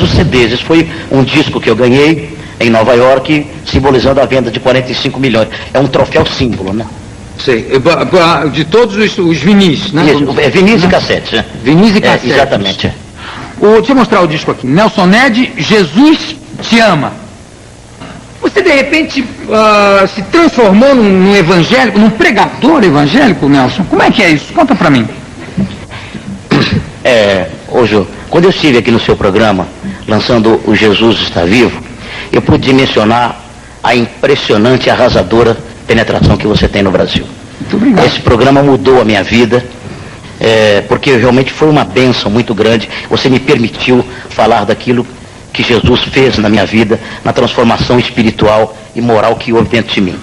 os CDs. Esse foi um disco que eu ganhei em Nova York, simbolizando a venda de 45 milhões. É um troféu símbolo, né? Sei. De todos os vinis, né? Isso, vinis e cassetes, né? Vinis e cassetes. Exatamente. Deixa eu mostrar o disco aqui. Nelson Ned, Jesus Te Ama. Você, de repente, se transformou num evangélico, num pregador evangélico, Nelson? Como é que é isso? Conta pra mim. Ô Jô, quando eu estive aqui no seu programa, lançando o Jesus Está Vivo, eu pude dimensionar a impressionante e arrasadora penetração que você tem no Brasil. Muito obrigado. Esse programa mudou a minha vida, porque realmente foi uma bênção muito grande. Você me permitiu falar daquilo que Jesus fez na minha vida, na transformação espiritual e moral que houve dentro de mim.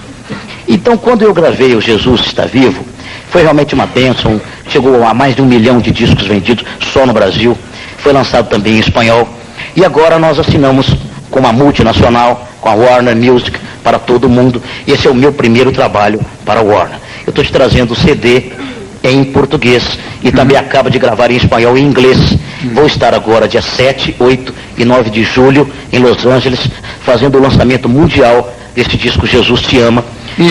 Então, quando eu gravei o Jesus Está Vivo, foi realmente uma bênção. Chegou a mais de 1 milhão de discos vendidos só no Brasil. Foi lançado também em espanhol. E agora nós assinamos com uma multinacional, com a Warner Music, para todo o mundo. Esse é o meu primeiro trabalho para a Warner. Eu estou te trazendo o CD em português e também acabo de gravar em espanhol e inglês. Vou estar agora dia 7, 8 e 9 de julho em Los Angeles, fazendo o lançamento mundial desse disco Jesus Te Ama, em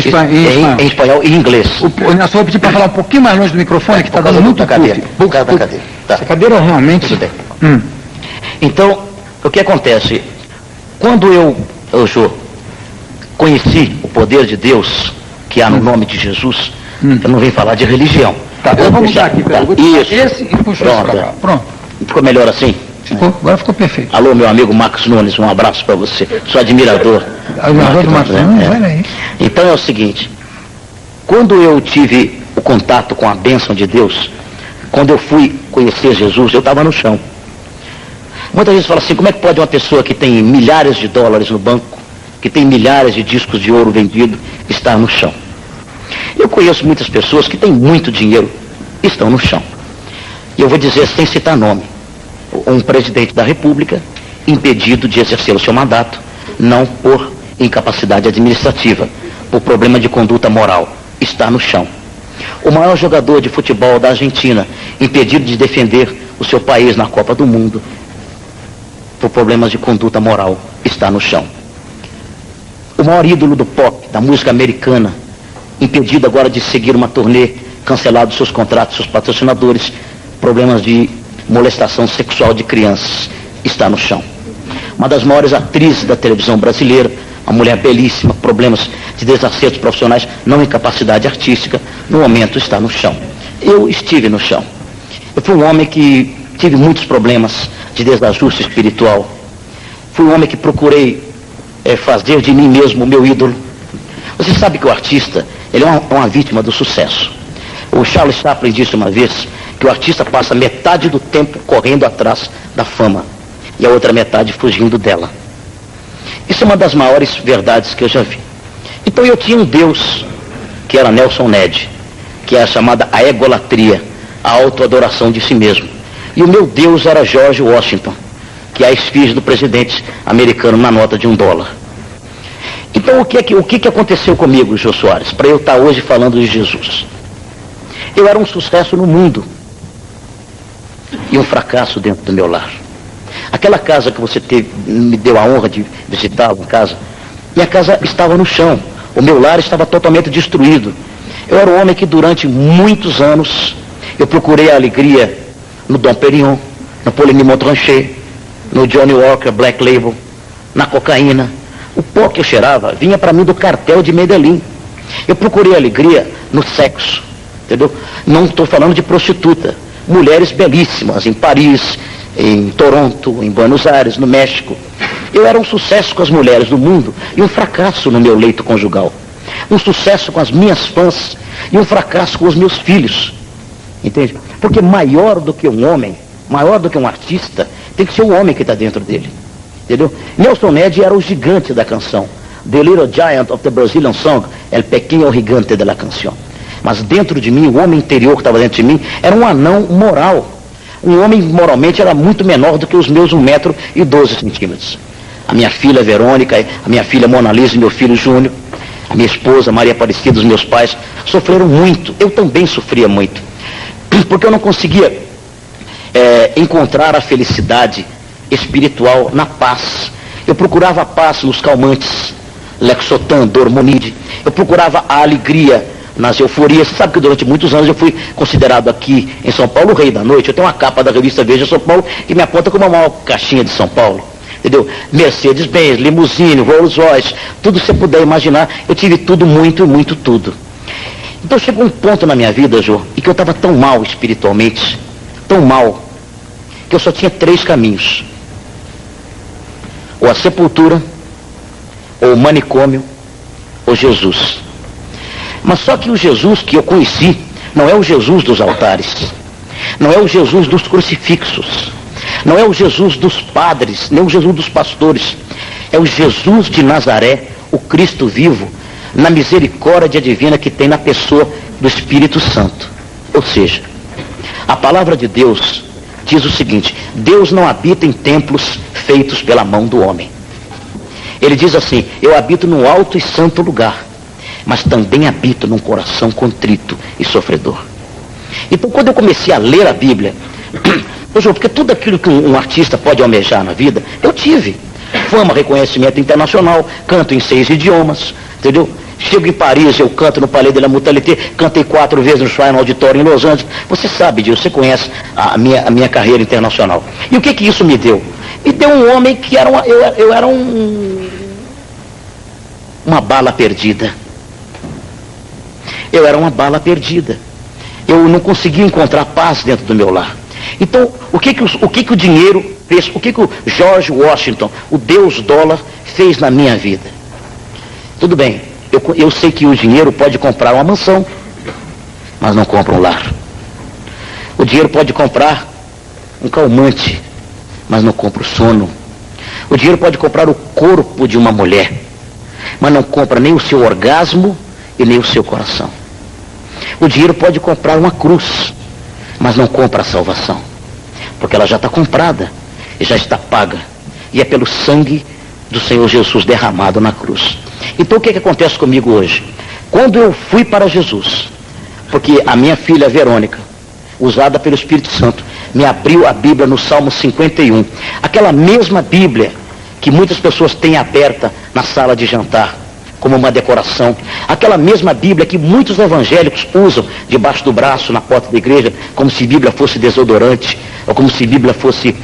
espanhol e inglês. Nelson, vou pedir para falar um pouquinho mais longe do microfone, que está dando muito cadeira. Por causa da cadeira. Tá. Essa cadeira realmente... Tudo bem. Então, o que acontece? Quando eu conheci o poder de Deus que há no nome de Jesus, eu não vim falar de religião. Tá, vamos mudar aqui. Isso. Esse e puxa esse pra cá. Pronto. Ficou melhor assim? Agora ficou perfeito. Alô, meu amigo Marcos Nunes, um abraço para você. Sou admirador. Admirador do Marcos Nunes? Olha aí. Então é o seguinte, quando eu tive o contato com a bênção de Deus, quando eu fui conhecer Jesus, eu estava no chão. Muitas vezes fala assim, como é que pode uma pessoa que tem milhares de dólares no banco, que tem milhares de discos de ouro vendido, estar no chão? Eu conheço muitas pessoas que têm muito dinheiro e estão no chão. E eu vou dizer sem citar nome, um presidente da República impedido de exercer o seu mandato, não por incapacidade administrativa, por problema de conduta moral, está no chão. O maior jogador de futebol da Argentina, impedido de defender o seu país na Copa do Mundo, por problemas de conduta moral, está no chão. O maior ídolo do pop, da música americana, impedido agora de seguir uma turnê, cancelado seus contratos, seus patrocinadores, problemas de molestação sexual de crianças, está no chão. Uma das maiores atrizes da televisão brasileira, uma mulher belíssima, problemas de desacertos profissionais, não incapacidade artística, no momento está no chão. Eu estive no chão. Eu fui um homem que tive muitos problemas de desajuste espiritual. Fui um homem que procurei fazer de mim mesmo o meu ídolo. Você sabe que o artista, ele é uma vítima do sucesso. O Charles Chaplin disse uma vez que o artista passa metade do tempo correndo atrás da fama e a outra metade fugindo dela. Isso é uma das maiores verdades que eu já vi. Então eu tinha um Deus, que era Nelson Ned, que é a chamada a egolatria, a autoadoração de si mesmo. E o meu Deus era George Washington, que é a esfinge do presidente americano na nota de $1. Então o que aconteceu comigo, Jô Soares, para eu estar hoje falando de Jesus? Eu era um sucesso no mundo e um fracasso dentro do meu lar. Aquela casa que você me deu a honra de visitar, uma casa, minha casa estava no chão, o meu lar estava totalmente destruído. Eu era um homem que durante muitos anos eu procurei a alegria no Dom Perignon, no Pauline Montrachet, no Johnny Walker Black Label, na cocaína. O pó que eu cheirava vinha para mim do cartel de Medellín. Eu procurei alegria no sexo, entendeu? Não estou falando de prostituta, mulheres belíssimas em Paris, em Toronto, em Buenos Aires, no México. Eu era um sucesso com as mulheres do mundo e um fracasso no meu leito conjugal. Um sucesso com as minhas fãs e um fracasso com os meus filhos. Entende? Porque maior do que um homem, maior do que um artista, tem que ser o homem que está dentro dele. Entendeu? Nelson Ned era o gigante da canção. The Little Giant of the Brazilian Song, el pequeno gigante de la canción. Mas dentro de mim, o homem interior que estava dentro de mim, era um anão moral. Um homem moralmente era muito menor do que os meus 1,12 m. A minha filha Verônica, a minha filha Mona Lisa e meu filho Júnior, a minha esposa Maria Aparecida, os meus pais, sofreram muito. Eu também sofria muito. Porque eu não conseguia encontrar a felicidade espiritual na paz. Eu procurava a paz nos calmantes, Lexotan, Dormonide. Eu procurava a alegria nas euforias. Você sabe que durante muitos anos eu fui considerado aqui em São Paulo o rei da noite. Eu tenho uma capa da revista Veja São Paulo que me aponta como a maior caixinha de São Paulo. Entendeu? Mercedes-Benz, limusine, Rolls Royce, tudo que você puder imaginar. Eu tive tudo, muito e muito tudo. Então chegou um ponto na minha vida, Jô, em que eu estava tão mal espiritualmente, tão mal, que eu só tinha 3 caminhos. Ou a sepultura, ou o manicômio, ou Jesus. Mas só que o Jesus que eu conheci não é o Jesus dos altares, não é o Jesus dos crucifixos, não é o Jesus dos padres, nem o Jesus dos pastores. É o Jesus de Nazaré, o Cristo vivo, na misericórdia divina que tem na pessoa do Espírito Santo. Ou seja, a palavra de Deus diz o seguinte: Deus não habita em templos feitos pela mão do homem. Ele diz assim: eu habito no alto e santo lugar, mas também habito num coração contrito e sofredor. Então, quando eu comecei a ler a Bíblia, porque tudo aquilo que um artista pode almejar na vida, eu tive. Fama, reconhecimento internacional, canto em 6 idiomas, entendeu? Chego em Paris, eu canto no Palais de la Mutualité, cantei 4 vezes no Shrine Auditorium em Los Angeles. Você sabe disso, você conhece a minha carreira internacional. E o que isso me deu? Me deu um homem que era eu era uma bala perdida. Eu era uma bala perdida. Eu não conseguia encontrar paz dentro do meu lar. Então, o que o dinheiro fez? O que o George Washington, o Deus dólar, fez na minha vida? Tudo bem, eu sei que o dinheiro pode comprar uma mansão, mas não compra um lar. O dinheiro pode comprar um calmante, mas não compra o sono. O dinheiro pode comprar o corpo de uma mulher, mas não compra nem o seu orgasmo e nem o seu coração. O dinheiro pode comprar uma cruz, mas não compra a salvação, porque ela já está comprada e já está paga, e é pelo sangue do Senhor Jesus derramado na cruz. Então o que acontece comigo hoje? Quando eu fui para Jesus, porque a minha filha Verônica, usada pelo Espírito Santo, me abriu a Bíblia no Salmo 51, aquela mesma Bíblia que muitas pessoas têm aberta na sala de jantar, como uma decoração, aquela mesma Bíblia que muitos evangélicos usam debaixo do braço, na porta da igreja, como se Bíblia fosse desodorante, ou como se Bíblia fosse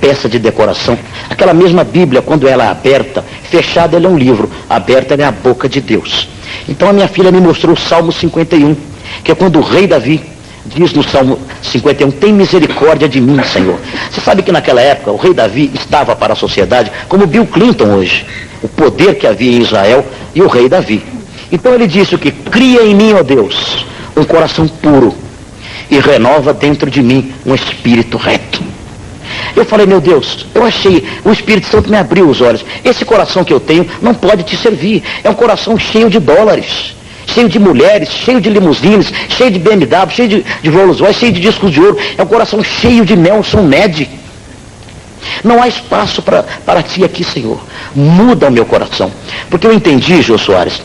peça de decoração. Aquela mesma Bíblia, quando ela é aberta, fechada ela é um livro, aberta ela é a boca de Deus. Então a minha filha me mostrou o Salmo 51, que é quando o rei Davi diz no Salmo 51, tem misericórdia de mim, Senhor. Você sabe que naquela época o rei Davi estava para a sociedade como Bill Clinton hoje, o poder que havia em Israel e o rei Davi. Então ele disse o que? Cria em mim, ó Deus, um coração puro e renova dentro de mim um espírito reto. Eu falei, meu Deus, eu achei, o Espírito Santo me abriu os olhos. Esse coração que eu tenho não pode te servir. É um coração cheio de dólares, cheio de mulheres, cheio de limusines, cheio de BMW, cheio de Rolls Royce, cheio de discos de ouro. É um coração cheio de Nelson Ned. Não há espaço para ti aqui, Senhor. Muda o meu coração. Porque eu entendi, Jô Soares,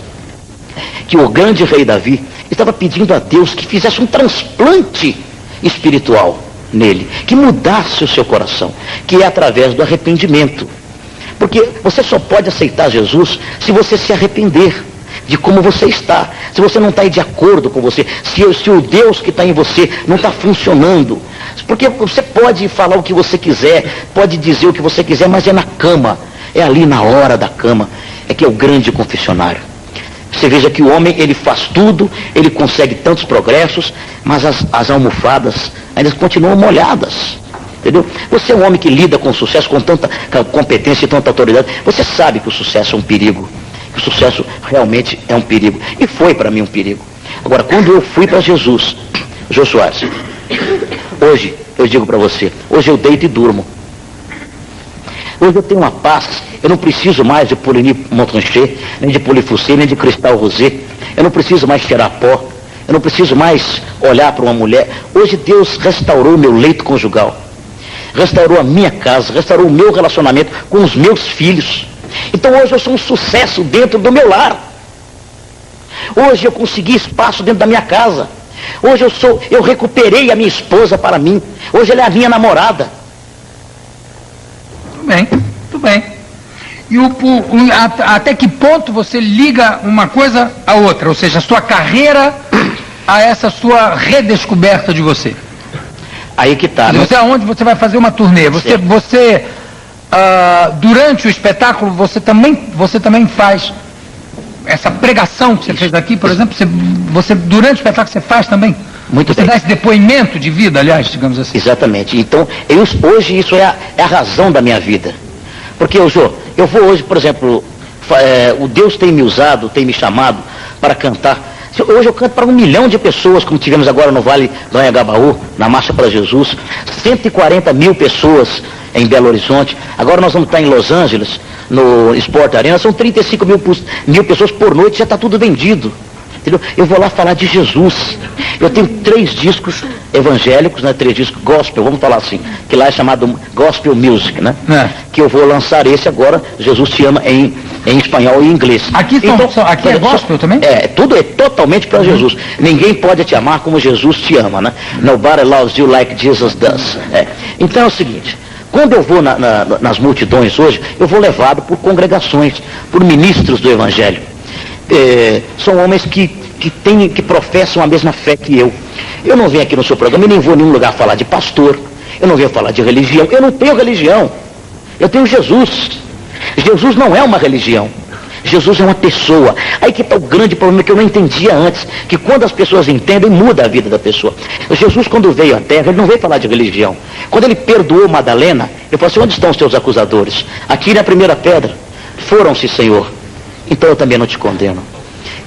que o grande rei Davi estava pedindo a Deus que fizesse um transplante espiritual nele, que mudasse o seu coração, que é através do arrependimento. Porque você só pode aceitar Jesus se você se arrepender de como você está, se você não está aí de acordo com você, se o Deus que está em você não está funcionando. Porque você pode falar o que você quiser, pode dizer o que você quiser, mas é na cama, é ali na hora da cama, é que é o grande confessionário. Você veja que o homem, ele faz tudo, ele consegue tantos progressos, mas as almofadas ainda continuam molhadas. Entendeu? Você é um homem que lida com o sucesso com tanta competência e tanta autoridade, você sabe que o sucesso é um perigo. O sucesso realmente é um perigo. E foi para mim um perigo. Agora, quando eu fui para Jesus, Jô Soares, hoje, eu digo para você, hoje eu deito e durmo. Hoje eu tenho uma paz, eu não preciso mais de Pouligny Montrachet, nem de Polifoussé, nem de Cristal Rosé. Eu não preciso mais cheirar pó, eu não preciso mais olhar para uma mulher. Hoje Deus restaurou o meu leito conjugal, restaurou a minha casa, restaurou o meu relacionamento com os meus filhos. Então hoje eu sou um sucesso dentro do meu lar. Hoje eu consegui espaço dentro da minha casa. Hoje eu recuperei a minha esposa para mim. Hoje ela é a minha namorada. bem, muito bem. E até que ponto você liga uma coisa à outra? Ou seja, a sua carreira a essa sua redescoberta de você? Aí que está. Você aonde você vai fazer uma turnê? Você durante o espetáculo, você também faz essa pregação que você fez aqui, por exemplo, você durante o espetáculo você faz também? Muito você bem. dá esse depoimento de vida, aliás, digamos assim. Exatamente. Então, hoje isso é a razão da minha vida. Porque, eu vou hoje, por exemplo, o Deus tem me usado, tem me chamado para cantar. Hoje eu canto para 1 milhão de pessoas, como tivemos agora no Vale do Anhangabaú, na Marcha para Jesus. 140 mil pessoas em Belo Horizonte. Agora nós vamos estar em Los Angeles, no Sport Arena. São 35 mil pessoas por noite, já está tudo vendido. Entendeu? Eu vou lá falar de Jesus. Eu tenho 3 discos evangélicos, né? 3 discos gospel, vamos falar assim, que lá é chamado Gospel Music, né? Que eu vou lançar esse agora, Jesus Te Ama, em espanhol e inglês. Aqui é gospel também? Tudo é totalmente para Jesus. Ninguém pode te amar como Jesus te ama, né? Nobody loves you like Jesus does. Então é o seguinte, quando eu vou nas multidões hoje, eu vou levado por congregações, por ministros do Evangelho. São homens que professam a mesma fé que eu. Eu não venho aqui no seu programa e nem vou em nenhum lugar falar de pastor. Eu não venho falar de religião. Eu não tenho religião. Eu tenho Jesus. Jesus não é uma religião. Jesus é uma pessoa. Aí que está o grande problema que eu não entendia antes, que quando as pessoas entendem, muda a vida da pessoa. Jesus, quando veio à Terra, ele não veio falar de religião. Quando ele perdoou Madalena, ele falou assim: onde estão os teus acusadores? Atirem a primeira pedra. Foram-se, Senhor. Então eu também não te condeno.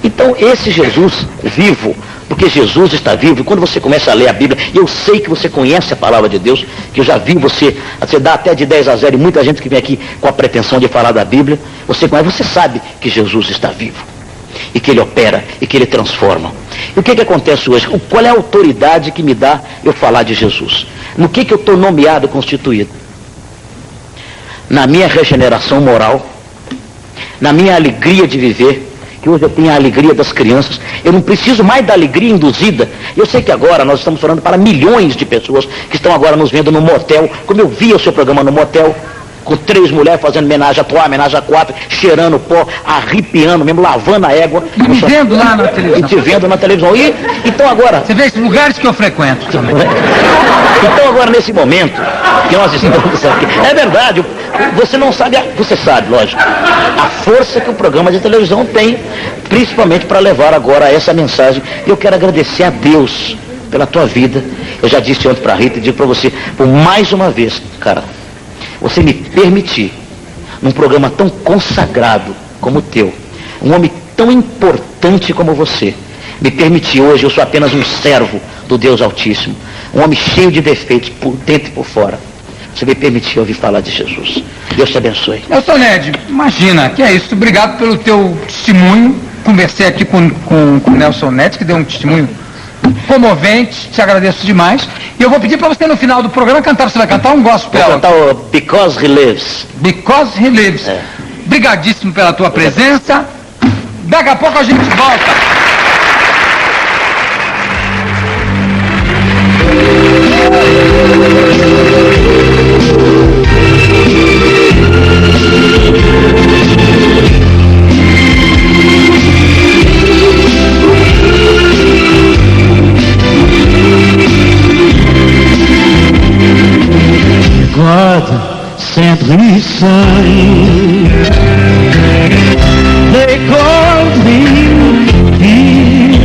Então esse Jesus vivo, porque Jesus está vivo, e quando você começa a ler a Bíblia, e eu sei que você conhece a palavra de Deus, que eu já vi você dá até de 10-0, e muita gente que vem aqui com a pretensão de falar da Bíblia, você sabe que Jesus está vivo, e que ele opera, e que ele transforma. E o que acontece hoje? Qual é a autoridade que me dá eu falar de Jesus? No que eu estou nomeado, constituído? Na minha regeneração moral, na minha alegria de viver, que hoje eu tenho a alegria das crianças. Eu não preciso mais da alegria induzida. Eu sei que agora nós estamos falando para milhões de pessoas que estão agora nos vendo no motel, como eu via o seu programa no motel, com 3 mulheres fazendo homenagem a 3, homenagem a 4, cheirando pó, arrepiando mesmo, lavando a égua. E me vendo lá na televisão. E te vendo na televisão. E então agora... Você vê esses lugares que eu frequento também. Então agora nesse momento que nós estamos aqui, é verdade, você não sabe, você sabe, lógico, a força que o programa de televisão tem, principalmente para levar agora essa mensagem. Eu quero agradecer a Deus pela tua vida. Eu já disse ontem para a Rita e digo para você, por mais uma vez, cara, você me permitir, num programa tão consagrado como o teu, um homem tão importante como você, me permitir hoje, eu sou apenas um servo do Deus Altíssimo, um homem cheio de defeitos, por dentro e por fora. Você me permitir ouvir falar de Jesus. Deus te abençoe. Nelson Ned, imagina, que é isso. Obrigado pelo teu testemunho. Conversei aqui com o Nelson Ned, que deu um testemunho comovente. Te agradeço demais. E eu vou pedir para você no final do programa cantar. Você vai cantar um gospel? Vou cantar o Because He Lives. Because He Lives. Obrigadíssimo pela tua presença. Daqui a pouco a gente volta. God sent His Son. They called Him Jesus.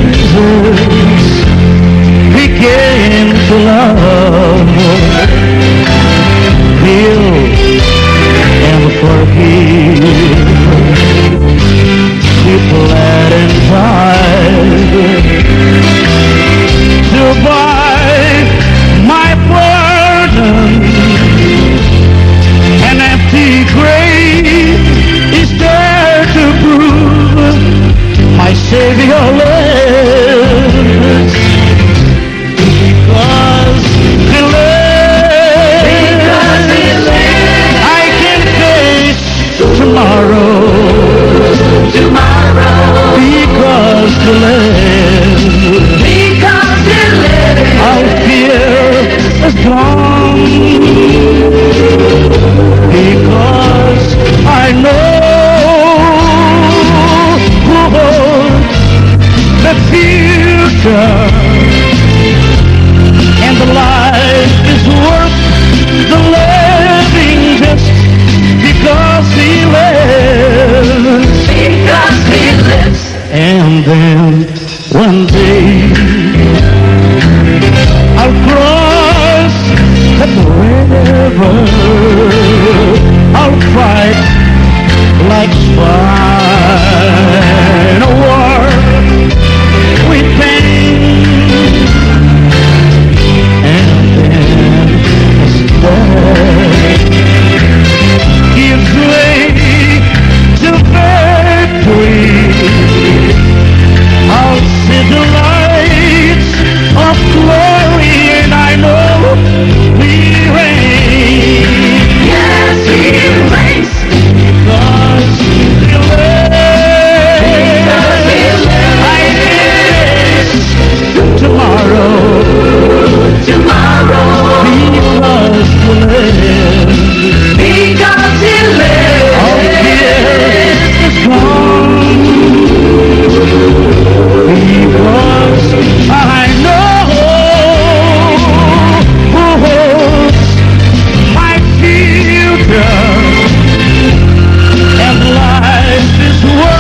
He came to love, heal, and forgive. He bled and died to buy my pardon. An empty grave is there to prove my Savior lives. Because He lives. Because He lives. I know who holds the future, and the life is worth the living just because he lives. Because he lives. And then one day I'll cross that river. I'll fight like swine, a war with pain. And then as death gives way to victory, I'll see the lights of glory, and I know we reign. Yes, he reigns. Because he lives. I face tomorrow. Tomorrow. Because he lives. Because he lives. All fear is gone. Because I know who holds my future, and life is worth